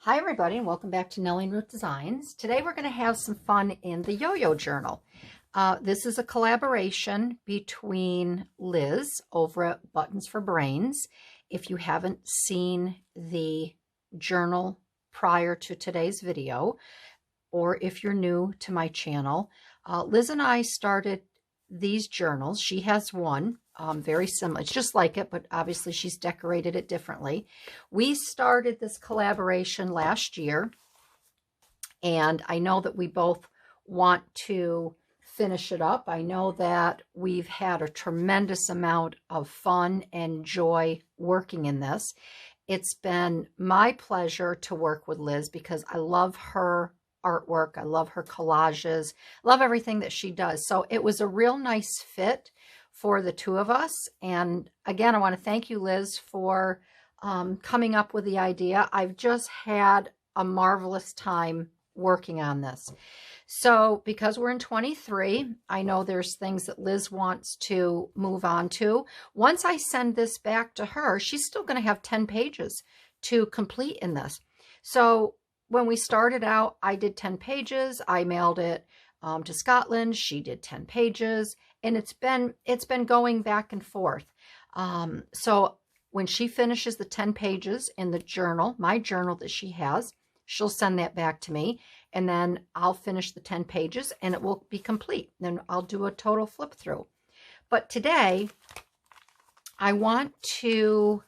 Hi everybody, and welcome back to Nellie and Ruth Designs. Today we're going to have some fun in the Yo-Yo Journal. This is a collaboration between Liz over at Buttons for Brains. If you haven't seen the journal prior to today's video, or if you're new to my channel, Liz and I started these journals. She has one very similar. It's just like it, but obviously she's decorated it differently. We started this collaboration last year, and I know that we both want to finish it up. I know that we've had a tremendous amount of fun and joy working in this. It's been my pleasure to work with Liz because I love her artwork. I love her collages, love everything that she does. So it was a real nice fit for the two of us. And again, I want to thank you, Liz, for coming up with the idea. I've just had a marvelous time working on this. So because we're in 23, I know there's things that Liz wants to move on to. Once I send this back to her, she's still going to have 10 pages to complete in this. So when we started out, I did 10 pages. I mailed it to Scotland. She did 10 pages, and it's been going back and forth. So when she finishes the 10 pages in the journal, my journal that she has, she'll send that back to me, and then I'll finish the 10 pages, and it will be complete. Then I'll do a total flip through. But today, I want to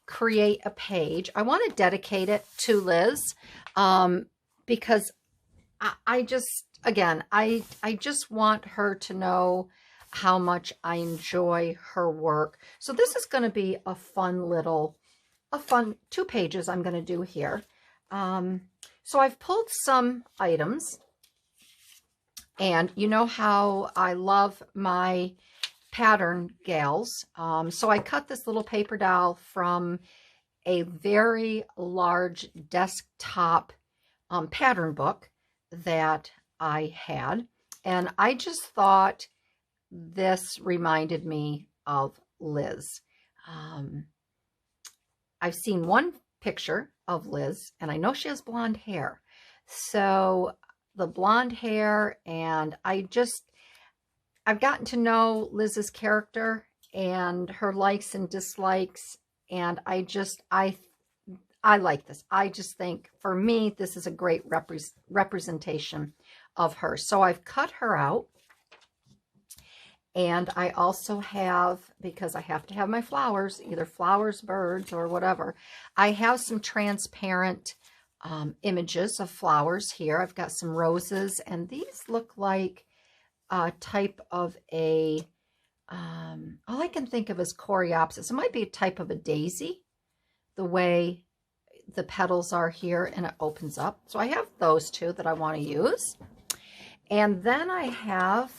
create a page. I want to dedicate it to Liz because I just, again, I just want her to know how much I enjoy her work. So this is going to be a fun 2 pages I'm going to do here. So I've pulled some items, and you know how I love my pattern gals. So I cut this little paper doll from a very large desktop pattern book that I had, and I just thought this reminded me of Liz. I've seen one picture of Liz, and I know she has blonde hair. So the blonde hair, and I've gotten to know Liz's character and her likes and dislikes, and I like this. I just think, for me, this is a great representation of her. So I've cut her out, and I also have, because I have to have my flowers, either flowers, birds, or whatever, I have some transparent images of flowers here. I've got some roses, and these look like a type of a, all I can think of is coreopsis. It might be a type of a daisy, the way the petals are here, and it opens up. So I have those two that I want to use. And then I have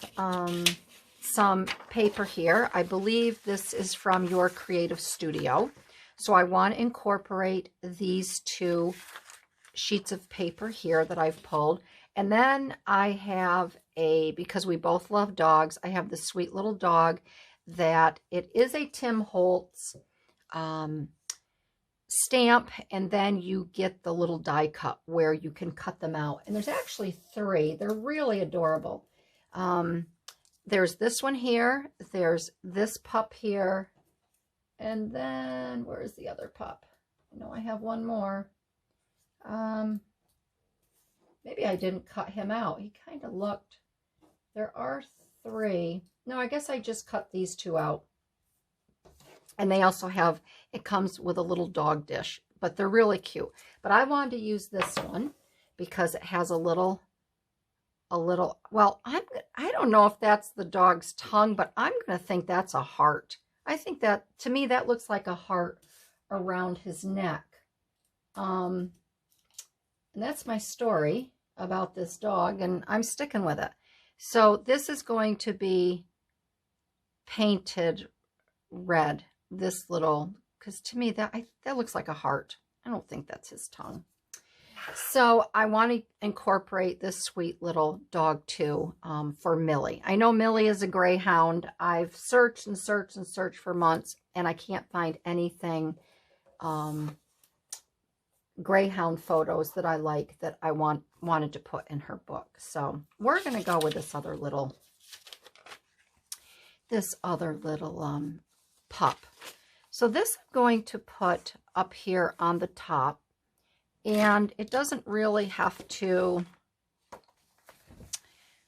some paper here. I believe this is from Your Creative Studio. So I want to incorporate these 2 sheets of paper here that I've pulled. And then I have because we both love dogs, I have this sweet little dog that it is a Tim Holtz stamp, and then you get the little die cut where you can cut them out. And there's actually 3. They're really adorable. There's this one here. There's this pup here. And then where's the other pup? I know I have one more. Maybe I didn't cut him out. He kind of looked. There are 3. No, I guess I just cut these 2 out. And they also have, it comes with a little dog dish, but they're really cute. But I wanted to use this one because it has a little, well, I don't know if that's the dog's tongue, but I'm going to think that's a heart. I think that, to me, that looks like a heart around his neck. And that's my story about this dog, and I'm sticking with it. So this is going to be painted red, this little, because to me that looks like a heart. I don't think that's his tongue. So I want to incorporate this sweet little dog too, for Millie. I know Millie is a greyhound. I've searched and searched and searched for months, and I can't find anything greyhound photos that I like that I wanted to put in her book. So we're going to go with this other little pup. So this I'm going to put up here on the top, and it doesn't really have to,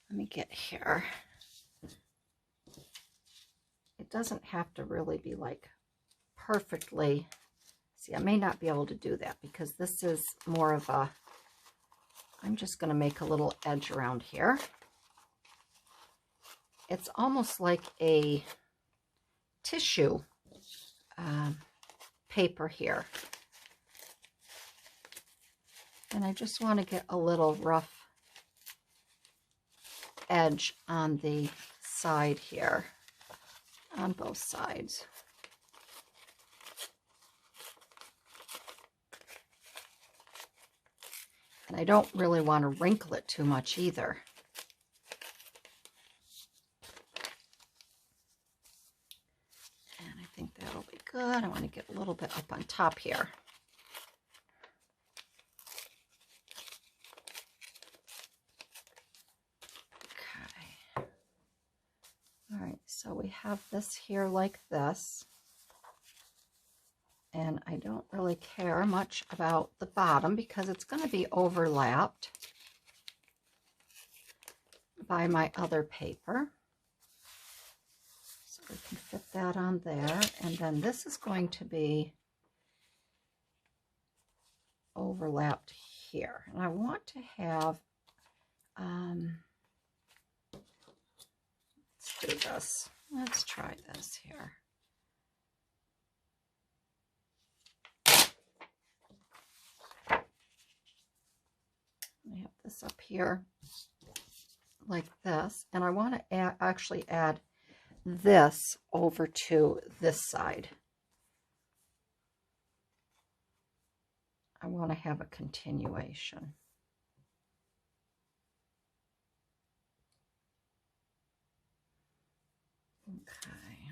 let me get here. It doesn't have to really be like perfectly, see, I may not be able to do that because this is more of a, I'm just going to make a little edge around here. It's almost like a tissue paper here. And I just want to get a little rough edge on the side here, on both sides. And I don't really want to wrinkle it too much either. And I think that'll be good. I want to get a little bit up on top here. Okay. All right, so we have this here like this. And I don't really care much about the bottom because it's going to be overlapped by my other paper. So we can fit that on there. And then this is going to be overlapped here. And I want to have, let's do this. Let's try this here. I have this up here like this, and I want to actually add this over to this side. I want to have a continuation. Okay.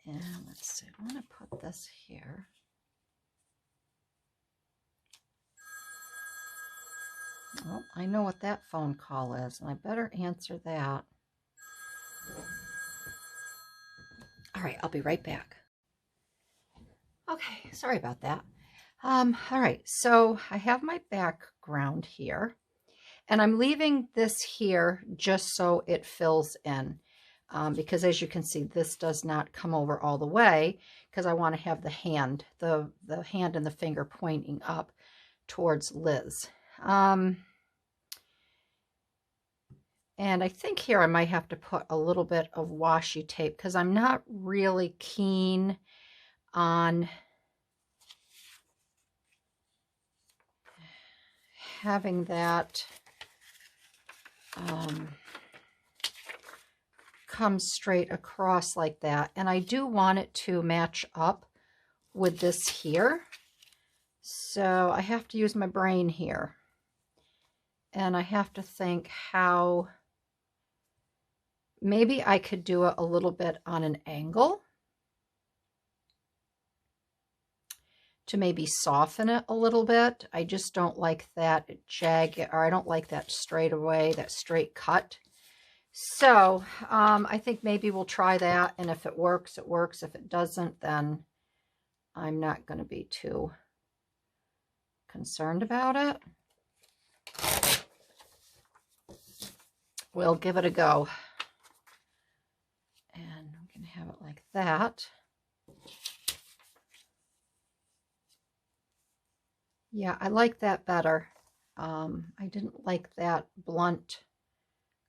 And let's see, I want to put this here. Well, I know what that phone call is, and I better answer that. All right, I'll be right back. Okay, sorry about that. All right, so I have my background here, and I'm leaving this here just so it fills in, because as you can see, this does not come over all the way because I want to have the hand, the hand and the finger pointing up towards Liz. And I think here I might have to put a little bit of washi tape because I'm not really keen on having that come straight across like that. And I do want it to match up with this here. So I have to use my brain here. And I have to think how maybe I could do it a little bit on an angle to maybe soften it a little bit. I just don't like that jagged, or I don't like that straight away, that straight cut. So I think maybe we'll try that. And if it works, it works. If it doesn't, then I'm not going to be too concerned about it. We'll give it a go. And I'm going to have it like that. Yeah, I like that better. I didn't like that blunt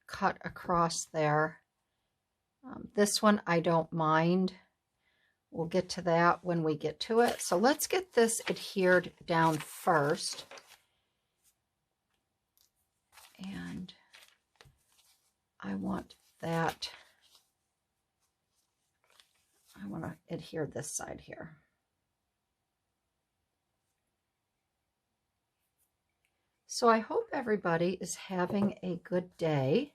cut across there. This one I don't mind. We'll get to that when we get to it. So let's get this adhered down first. And I want that. I want to adhere this side here. So I hope everybody is having a good day.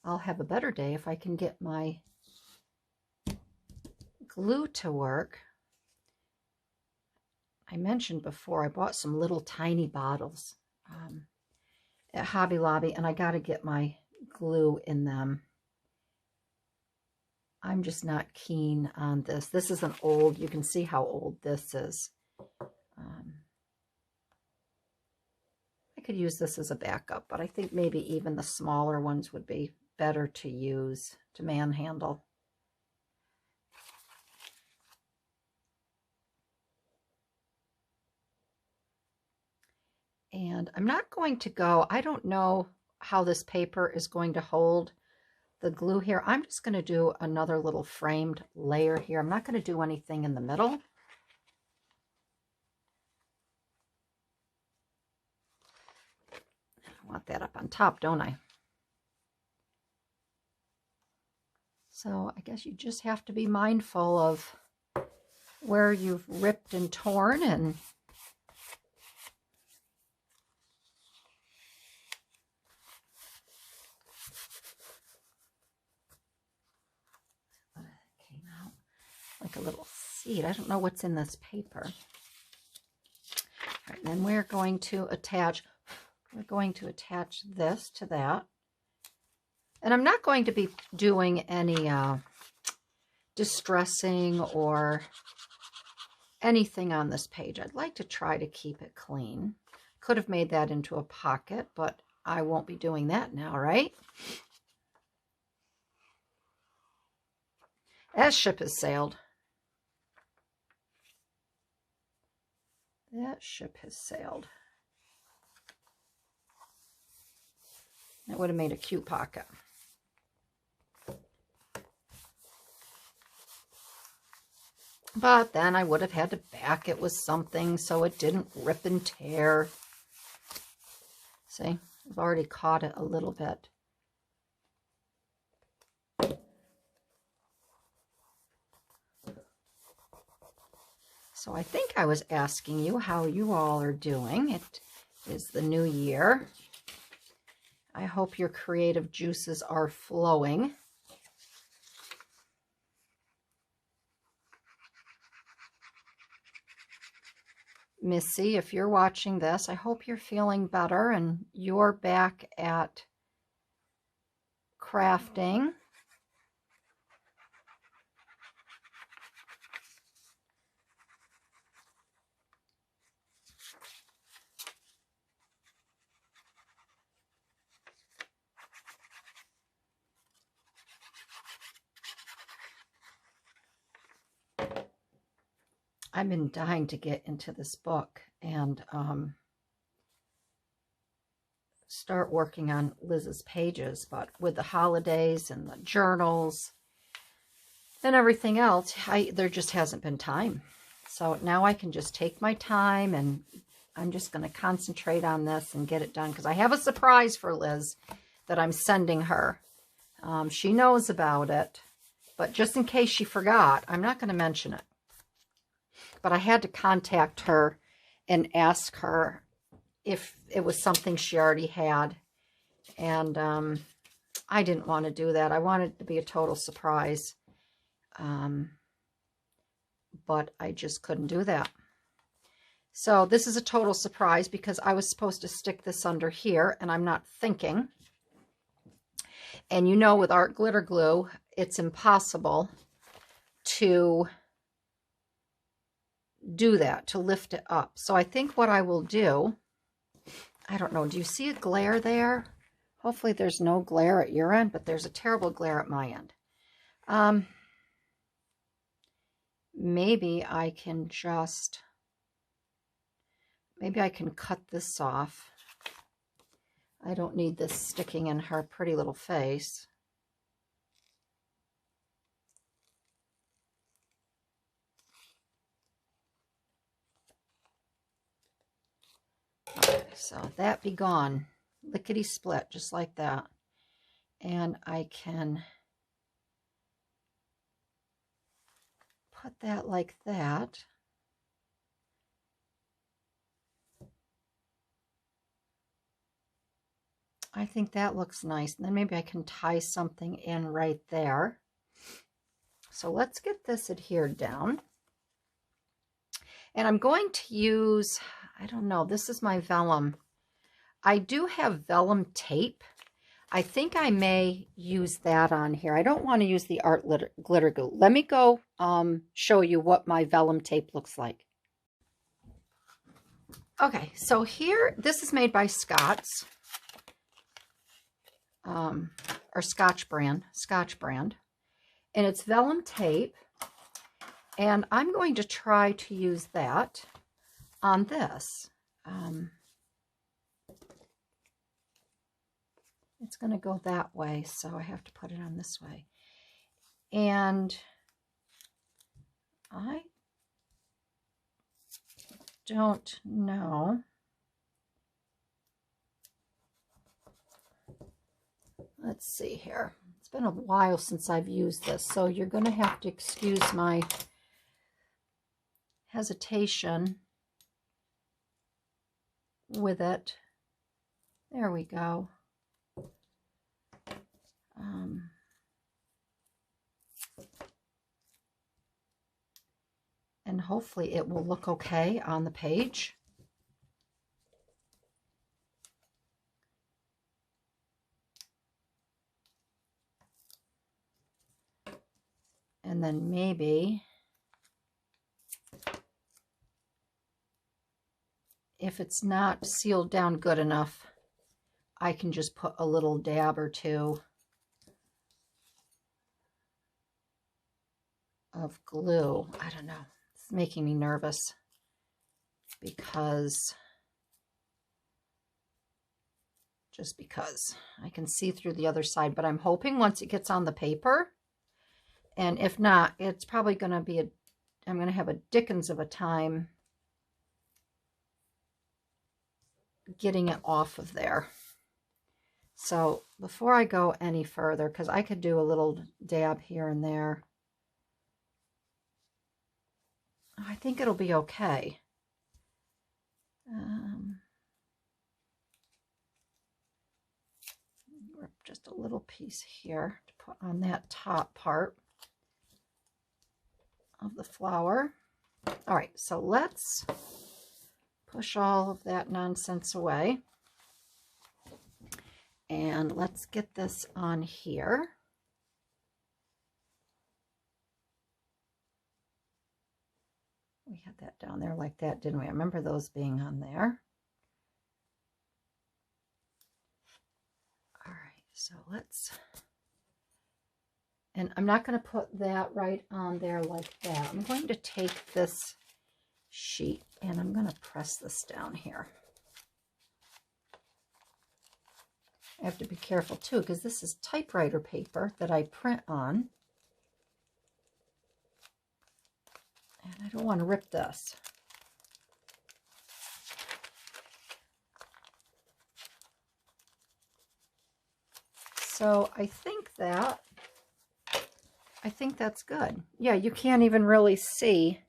I'll have a better day if I can get my glue to work, I mentioned before I bought some little tiny bottles at Hobby Lobby, and I got to get my glue in them. I'm just not keen on this. This is an old, you can see how old this is. I could use this as a backup, but I think maybe even the smaller ones would be better to use to manhandle. And I'm not going to go, I don't know how this paper is going to hold the glue here. I'm just going to do another little framed layer here. I'm not going to do anything in the middle. I want that up on top, don't I? So I guess you just have to be mindful of where you've ripped and torn, and came out like a little seed. I don't know what's in this paper. All right, and then we're going to attach this to that. And I'm not going to be doing any distressing or anything on this page. I'd like to try to keep it clean. Could have made that into a pocket, but I won't be doing that now, right? That ship has sailed. That ship has sailed. That would have made a cute pocket. But then I would have had to back it with something so it didn't rip and tear. See, I've already caught it a little bit. So I think I was asking you how you all are doing. It is the new year. I hope your creative juices are flowing. Missy, if you're watching this, I hope you're feeling better and you're back at crafting. I've been dying to get into this book and start working on Liz's pages, but with the holidays and the journals and everything else, there just hasn't been time. So now I can just take my time, and I'm just going to concentrate on this and get it done, because I have a surprise for Liz that I'm sending her. She knows about it, but just in case she forgot, I'm not going to mention it. But I had to contact her and ask her if it was something she already had. And I didn't want to do that. I wanted it to be a total surprise. But I just couldn't do that. So this is a total surprise because I was supposed to stick this under here, and I'm not thinking. And you know, with art glitter glue, it's impossible to do that, to lift it up. So I think what I will do, I don't know, do you see a glare there? Hopefully there's no glare at your end, but there's a terrible glare at my end. Maybe I can just, maybe I can cut this off. I don't need this sticking in her pretty little face. Okay, so that be gone. Lickety split, just like that. And I can put that like that. I think that looks nice. And then maybe I can tie something in right there. So let's get this adhered down. And I'm going to use, I don't know, this is my vellum. I do have vellum tape. I think I may use that on here. I don't want to use the art glitter glue. Let me go show you what my vellum tape looks like. Okay, so here, this is made by Scott's, or Scotch brand, and it's vellum tape, and I'm going to try to use that on this. It's going to go that way, so I have to put it on this way. And I don't know. Let's see here. It's been a while since I've used this, so you're going to have to excuse my hesitation with it. There we go. And hopefully it will look okay on the page. And then maybe if it's not sealed down good enough, I can just put a little dab or two of glue. I don't know. It's making me nervous because I can see through the other side, but I'm hoping once it gets on the paper, and if not, it's probably going to be I'm going to have a dickens of a time getting it off of there. So before I go any further, because I could do a little dab here and there, I think it'll be okay. Rip just a little piece here to put on that top part of the flower. All right, so let's push all of that nonsense away. And let's get this on here. We had that down there like that, didn't we? I remember those being on there. All right, so let's, and I'm not going to put that right on there like that. I'm going to take this sheet and I'm going to press this down here. I have to be careful too, because this is typewriter paper that I print on. And I don't want to rip this. So I think that's good. Yeah, you can't even really see.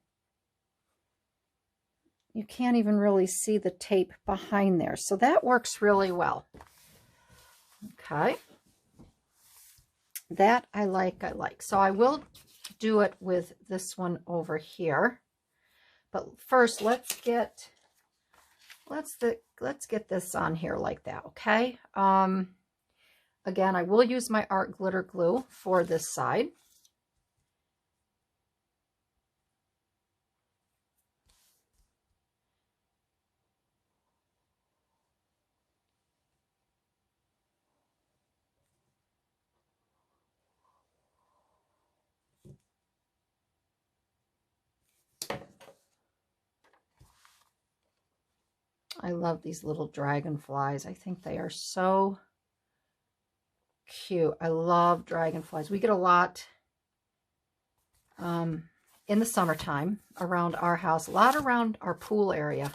You can't even really see the tape behind there. So that works really well. Okay. That I like. So I will do it with this one over here. But first, let's get this on here like that, okay? Again, I will use my art glitter glue for this side. I love these little dragonflies. I think they are so cute. I love dragonflies. We get a lot in the summertime around our house, a lot around our pool area.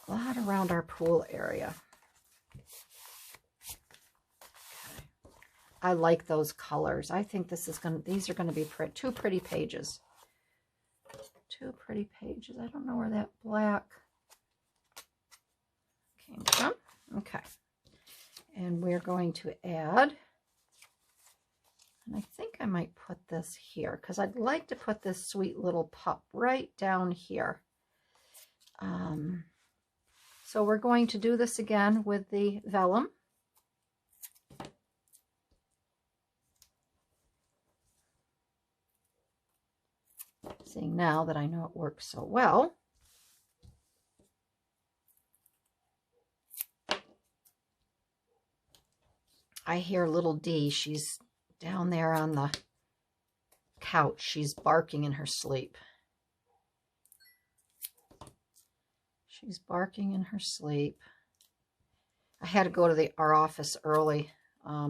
A lot around our pool area. Okay. I like those colors. I think these are going to be two pretty pages. Two pretty pages. I don't know where that black came from. Okay. And we're going to add And I think I might put this here because I'd like to put this sweet little pup right down here. So we're going to do this again with the vellum. Seeing now that I know it works so well. I hear little Dee. She's down there on the couch. She's barking in her sleep. She's barking in her sleep. I had to go to our office early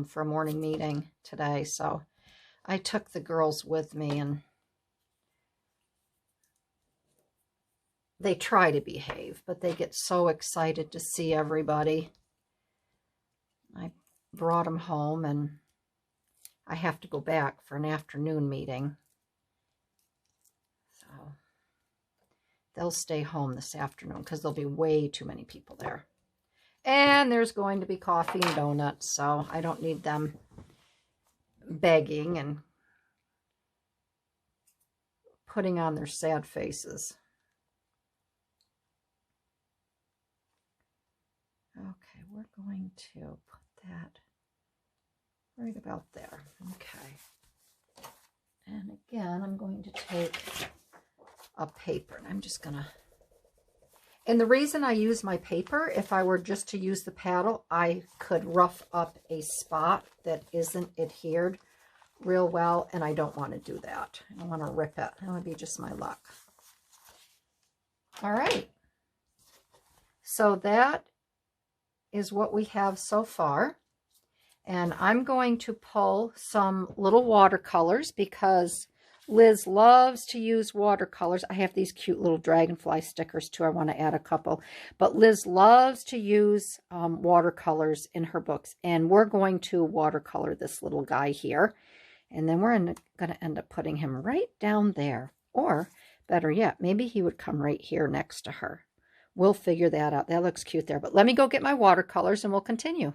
for a morning meeting today, so I took the girls with me, and they try to behave, but they get so excited to see everybody. I brought them home, and I have to go back for an afternoon meeting. So they'll stay home this afternoon because there'll be way too many people there. And there's going to be coffee and donuts, so I don't need them begging and putting on their sad faces. Okay, we're going to put that right about there. Okay. And again, I'm going to take a paper, and I'm just going to... And the reason I use my paper, if I were just to use the paddle, I could rough up a spot that isn't adhered real well, and I don't want to do that. I don't want to rip it. That would be just my luck. All right. So that is what we have so far. And I'm going to pull some little watercolors because Liz loves to use watercolors. I have these cute little dragonfly stickers too. I want to add a couple. But Liz loves to use watercolors in her books. And we're going to watercolor this little guy here. And then we're going to end up putting him right down there. Or better yet, maybe he would come right here next to her. We'll figure that out. That looks cute there. But let me go get my watercolors and we'll continue.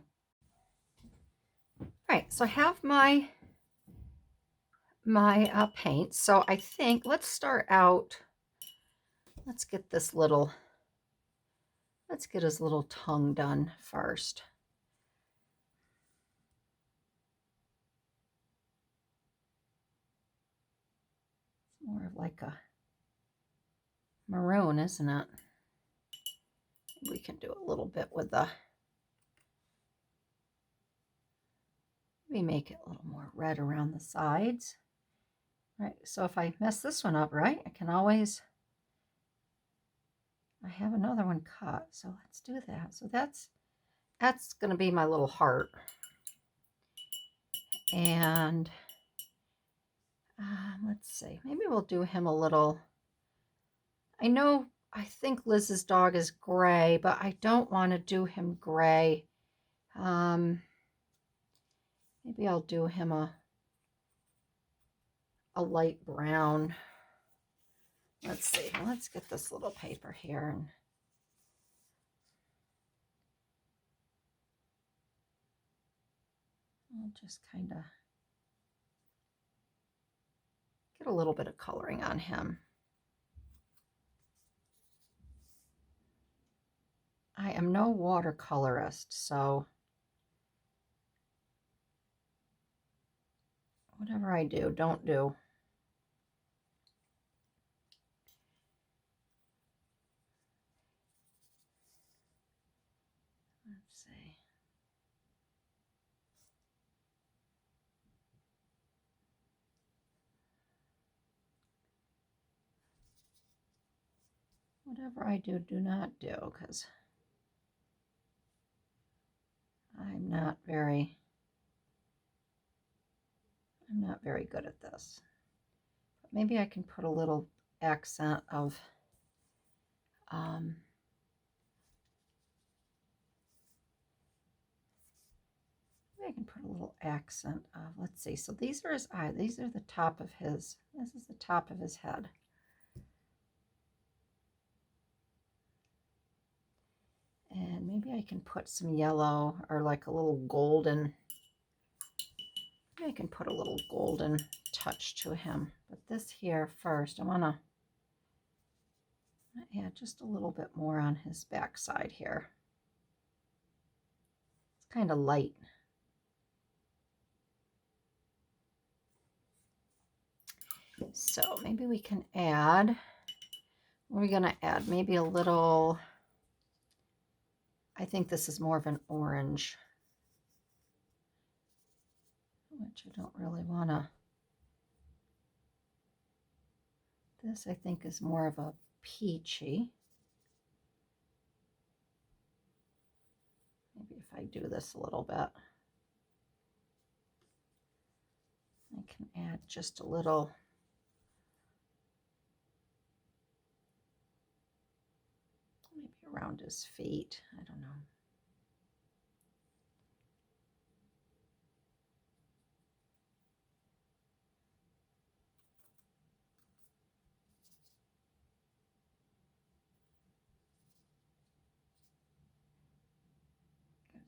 All right, so I have my paint. So I think let's start out. Let's get his little tongue done first. It's more of like a maroon, isn't it? We can do a little bit with the, maybe make it a little more red around the sides. All right, so if I mess this one up, right, I can always, I have another one cut, so let's do that. So that's going to be my little heart. And let's see, maybe we'll do him a little, I think Liz's dog is gray, but I don't want to do him gray. Maybe I'll do him a light brown. Let's see. Let's get this little paper here. And I'll just kind of get a little bit of coloring on him. I am no watercolorist, so whatever I do, don't do. Let's see. Whatever I do, do not do, because I'm not very good at this. But maybe I can put a little accent of maybe I can put a little accent of, let's see, so these are his eyes, these are the top of his, this is the top of his head. And maybe I can put some yellow or like a little golden, I can put a little golden touch to him. But this here first, I want to add just a little bit more on his backside here. It's kind of light. So maybe we can add, what are we going to add? Maybe a little, I think this is more of an orange, which I don't really want to. This I think is more of a peachy. Maybe if I do this a little bit, I can add just a little. Maybe around his feet, I don't know.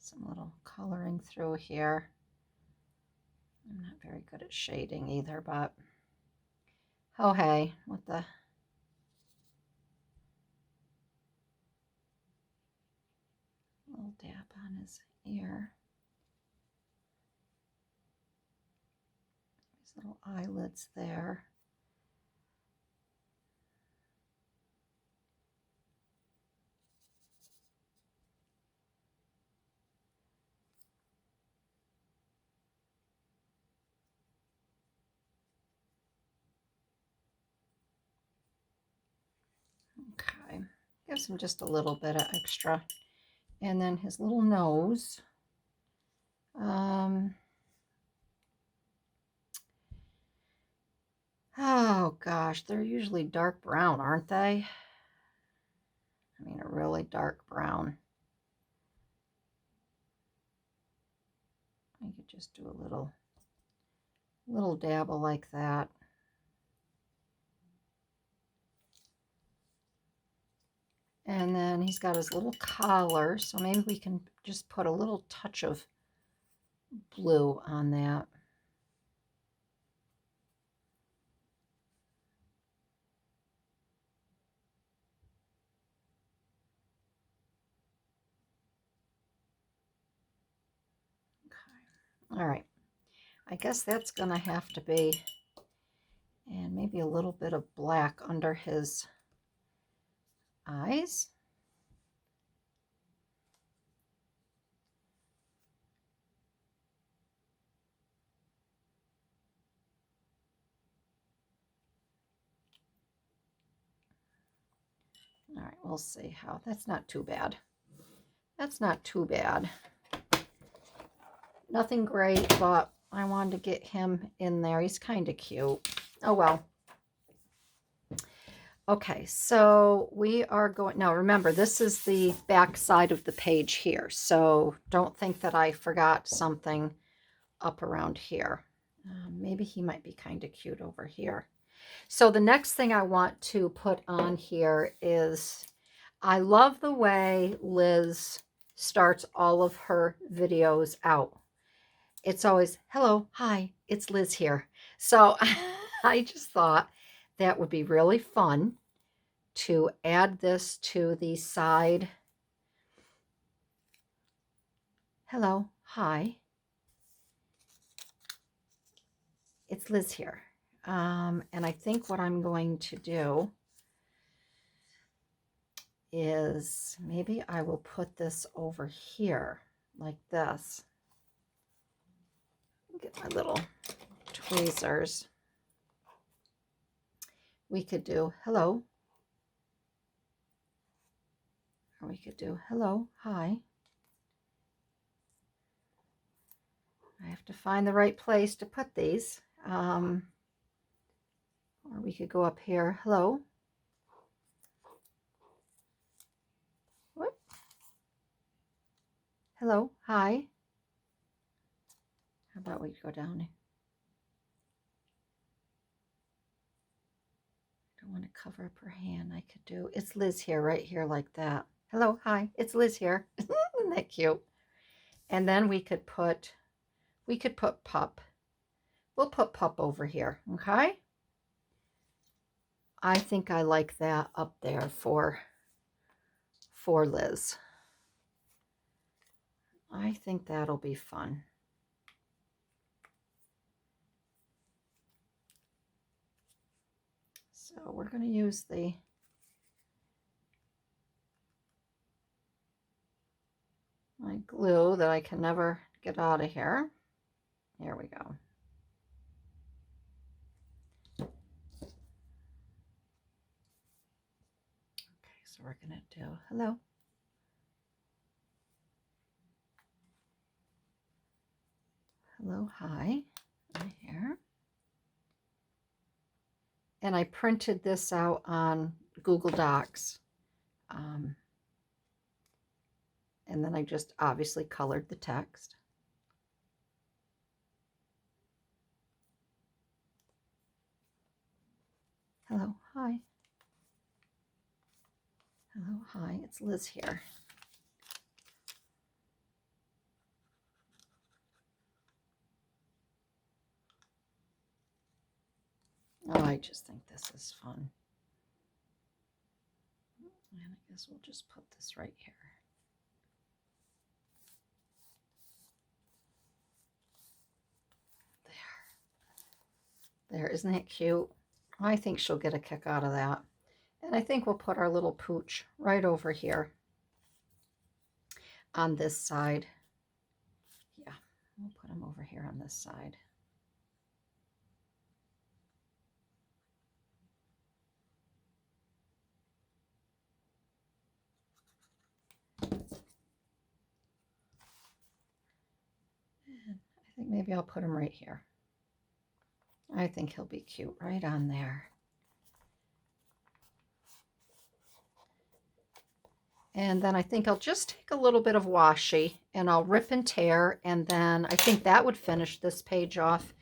Some little coloring through here. I'm not very good at shading either, but oh hey, what the. Little dab on his ear. These little eyelids there. Okay, gives him just a little bit of extra. And then his little nose. Oh gosh, they're usually dark brown, aren't they? I mean, a really dark brown. I could just do a little dabble like that. And then he's got his little collar, so maybe we can just put a little touch of blue on that. Okay. All right. I guess that's going to have to be, and maybe a little bit of black under his eyes. All right, we'll see how. That's not too bad. That's not too bad. Nothing great, but I wanted to get him in there. He's kind of cute. Oh, well. Okay, so we are going, now remember, this is the back side of the page here, so don't think that I forgot something up around here. Maybe he might be kind of cute over here. So the next thing I want to put on here is, I love the way Liz starts all of her videos out. It's always, hello, hi, it's Liz here. So I just thought that would be really fun to add this to the side. Hello, hi, it's Liz here. And I think what I'm going to do is maybe I will put this over here like this. Get my little tweezers. We could do hello. Or we could do hello, hi. I have to find the right place to put these. Or we could go up here, hello. What? Hello, hi. How about we go down? I don't want to cover up her hand. I could do, it's Liz here, right here like that. Hello, hi, it's Liz here. Isn't that cute? And then we could put pup we'll put Pup over here, okay? I think I like that up there for Liz. I think that'll be fun. So we're going to use my glue that I can never get out of here. Here we go. Okay, so we're going to do hello. Hello, hi, right here. And I printed this out on Google Docs. And then I just obviously colored the text. Hello, hi. Hello, hi, it's Liz here. Oh, I just think this is fun. And I guess we'll just put this right here. There, isn't that cute? I think she'll get a kick out of that. And I think we'll put our little pooch right over here on this side. Yeah, we'll put him over here on this side. And I think maybe I'll put him right here. I think he'll be cute right on there. And then I think I'll just take a little bit of washi and I'll rip and tear, and then I think that would finish this page off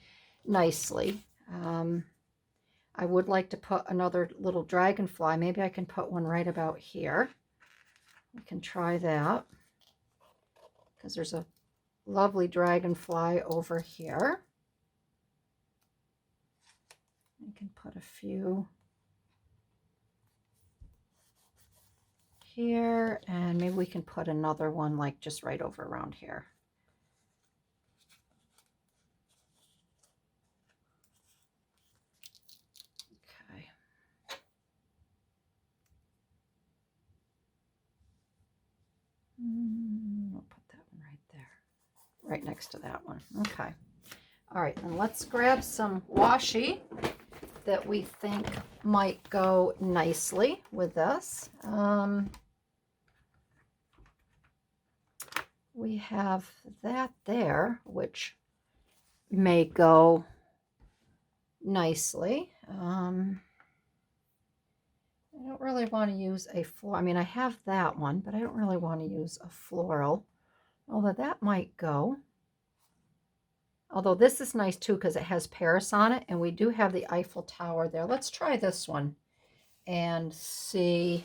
nicely. I would like to put another little dragonfly. Maybe I can put one right about here. We can try that because there's a lovely dragonfly over here. I can put a few here, and maybe we can put another one like just right over around here. Okay. I'll put that one right there, right next to that one. Okay. All right, and let's grab some washi that we think might go nicely with this. We have that there, which may go nicely. I don't really want to use a floral. I mean, I have that one, but I don't really want to use a floral, although that might go. Although this is nice too because it has Paris on it, and we do have the Eiffel Tower there. Let's try this one and see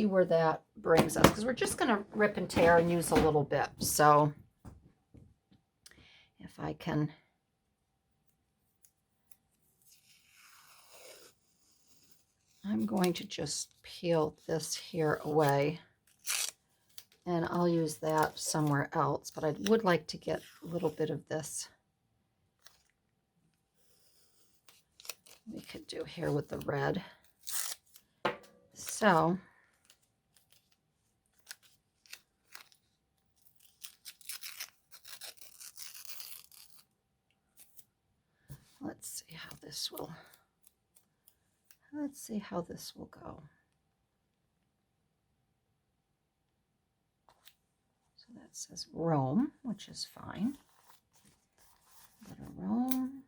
where that brings us, because we're just going to rip and tear and use a little bit. So if I can I'm going to just peel this here away, and I'll use that somewhere else, but I would like to get a little bit of this. We could do here with the red. So let's see how this will go. So that says Rome, which is fine. Go to Rome.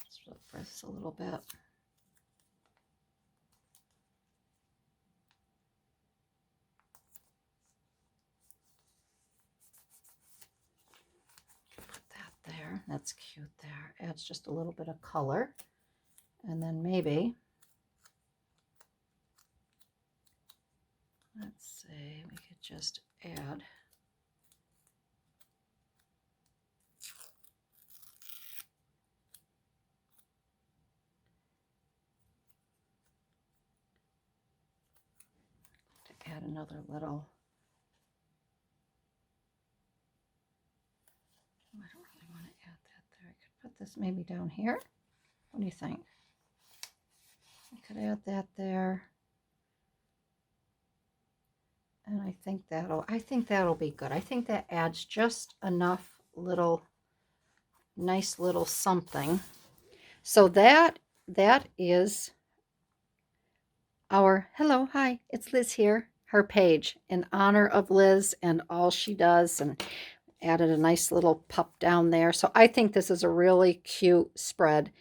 Let's flip this a little bit. Put that there. That's that's cute there. Adds just a little bit of color. And then maybe, let's see, we could just add another little, I don't really want to add that there. I could put this maybe down here. What do you think? I could add that there. And I think that'll be good. I think that adds just enough little, nice little something. So that is our, hello, hi, it's Liz here, her page in honor of Liz and all she does, and added a nice little pup down there. So I think this is a really cute spread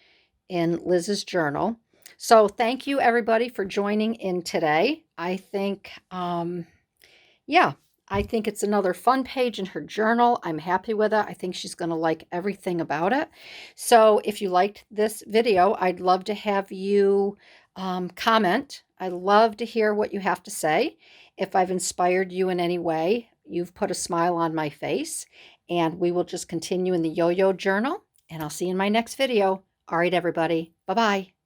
in Liz's journal. So thank you everybody for joining in today. I think, yeah, I think it's another fun page in her journal. I'm happy with it. I think she's going to like everything about it. So if you liked this video, I'd love to have you comment. I love to hear what you have to say. If I've inspired you in any way, you've put a smile on my face, and we will just continue in the yo-yo journal, and I'll see you in my next video. All right, everybody. Bye-bye.